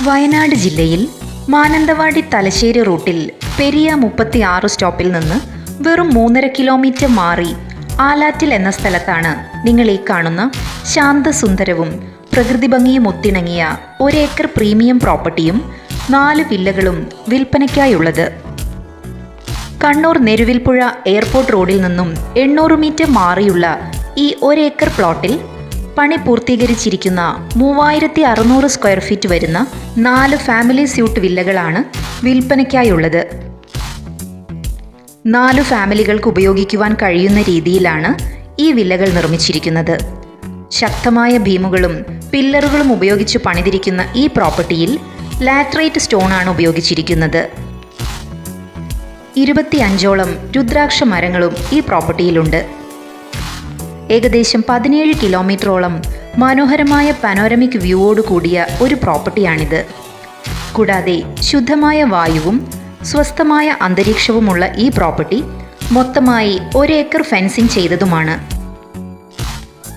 വയനാട് ജില്ലയിൽ മാനന്തവാടി തലശ്ശേരി റൂട്ടിൽ പെരിയ 36 സ്റ്റോപ്പിൽ നിന്ന് വെറും 3.5 കിലോമീറ്റർ മാറി ആലാറ്റിൽ എന്ന സ്ഥലത്താണ് നിങ്ങൾ ഈ കാണുന്ന ശാന്തസുന്ദരവും പ്രകൃതി ഭംഗിയും ഒത്തിണങ്ങിയ 1 ഏക്കർ പ്രീമിയം പ്രോപ്പർട്ടിയും 4 വില്ലകളും വിൽപ്പനയ്ക്കായുള്ളത്. കണ്ണൂർ നെരുവിൽപ്പുഴ എയർപോർട്ട് റോഡിൽ നിന്നും 800 മീറ്റർ മാറിയുള്ള ഈ 1 ഏക്കർ പ്ലോട്ടിൽ പണി പൂർത്തീകരിച്ചിരിക്കുന്ന 3600 സ്ക്വയർ ഫീറ്റ് വരുന്ന 4 ഫാമിലി സ്യൂട്ട് വില്ലകളാണ് വിൽപ്പനയ്ക്കായുള്ളത്. 4 ഫാമിലികൾക്ക് ഉപയോഗിക്കുവാൻ കഴിയുന്ന രീതിയിലാണ് ഈ വില്ലകൾ നിർമ്മിച്ചിരിക്കുന്നത്. ശക്തമായ ബീമുകളും പില്ലറുകളും ഉപയോഗിച്ച് പണിതിരിക്കുന്ന ഈ പ്രോപ്പർട്ടിയിൽ ലാറ്ററൈറ്റ് സ്റ്റോണാണ് ഉപയോഗിച്ചിരിക്കുന്നത്. 25ഓളം രുദ്രാക്ഷ മരങ്ങളും ഈ പ്രോപ്പർട്ടിയിലുണ്ട്. ഏകദേശം 17 കിലോമീറ്ററോളം മനോഹരമായ പനോരമിക് വ്യൂവോട് കൂടിയ ഒരു പ്രോപ്പർട്ടിയാണിത്. കൂടാതെ ശുദ്ധമായ വായുവും സ്വസ്ഥമായ അന്തരീക്ഷവുമുള്ള ഈ പ്രോപ്പർട്ടി മൊത്തമായി 1 ഏക്കർ ഫെൻസിംഗ് ചെയ്തതുമാണ്.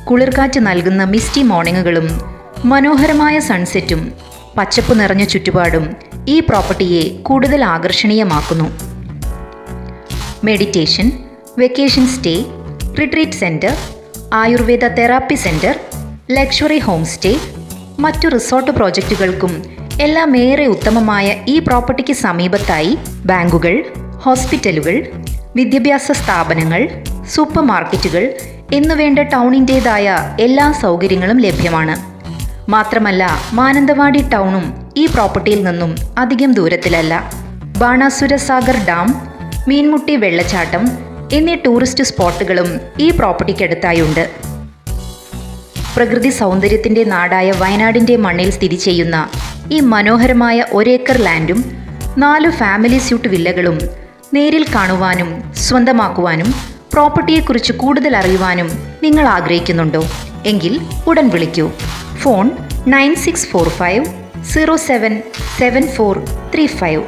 കുളിർക്കാറ്റ് നൽകുന്ന മിസ്റ്റി മോർണിംഗുകളും മനോഹരമായ സൺസെറ്റും പച്ചപ്പ് നിറഞ്ഞ ചുറ്റുപാടും ഈ പ്രോപ്പർട്ടിയെ കൂടുതൽ ആകർഷണീയമാക്കുന്നു. Meditation, vacation stay, retreat centre, Ayurveda therapy centre, luxury home stay, മറ്റു റിസോർട്ട് പ്രോജക്റ്റുകൾക്കും എല്ലാം ഏറെ ഉത്തമമായ ഈ പ്രോപ്പർട്ടിക്ക് സമീപത്തായി ബാങ്കുകൾ, ഹോസ്പിറ്റലുകൾ, വിദ്യാഭ്യാസ സ്ഥാപനങ്ങൾ, സൂപ്പർ മാർക്കറ്റുകൾ എന്നുവേണ്ട ടൗണിൻ്റേതായ എല്ലാ സൗകര്യങ്ങളും ലഭ്യമാണ്. മാത്രമല്ല മാനന്തവാടി ടൗണും ഈ പ്രോപ്പർട്ടിയിൽ നിന്നും അധികം ദൂരത്തിലല്ല. ബാണാസുര സാഗർ ഡാം, മീൻമുട്ടി വെള്ളച്ചാട്ടം എന്നീ ടൂറിസ്റ്റ് സ്പോട്ടുകളും ഈ പ്രോപ്പർട്ടിക്കടുത്തായുണ്ട്. പ്രകൃതി സൗന്ദര്യത്തിൻ്റെ നാടായ വയനാടിൻ്റെ മണ്ണിൽ സ്ഥിതി ചെയ്യുന്ന ഈ മനോഹരമായ 1 ഏക്കർ ലാൻഡും 4 ഫാമിലി സ്യൂട്ട് വില്ലകളും നേരിൽ കാണുവാനും സ്വന്തമാക്കുവാനും പ്രോപ്പർട്ടിയെക്കുറിച്ച് കൂടുതൽ അറിയുവാനും നിങ്ങൾ ആഗ്രഹിക്കുന്നുണ്ടോ? എങ്കിൽ ഉടൻ വിളിക്കൂ. ഫോൺ 9645 077435.